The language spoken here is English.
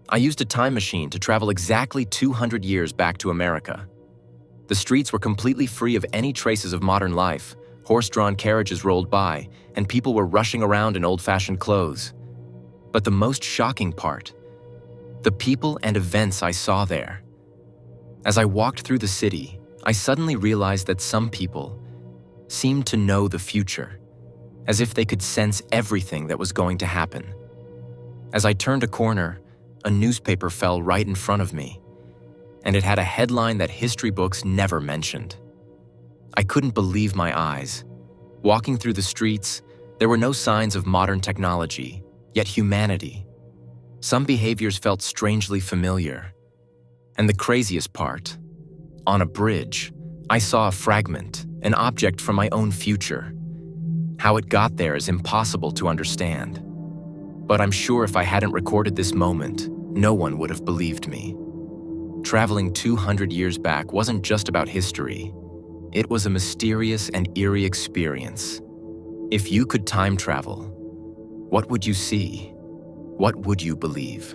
I used a time machine to travel exactly 200 years back to America. The streets were completely free of any traces of modern life. Horse-drawn carriages rolled by, and people were rushing around in old-fashioned clothes. But the most shocking part, the people and events I saw there. As I walked through the city, I suddenly realized that some people seemed to know the future, as if they could sense everything that was going to happen. As I turned a corner, a newspaper fell right in front of me, and it had a headline that history books never mentioned. I couldn't believe my eyes. Walking through the streets, there were no signs of modern technology, yet humanity. Some behaviors felt strangely familiar. And the craziest part, on a bridge, I saw a fragment, an object from my own future. How it got there is impossible to understand. But I'm sure if I hadn't recorded this moment, no one would have believed me. Traveling 200 years back wasn't just about history. It was a mysterious and eerie experience. If you could time travel, what would you see? What would you believe?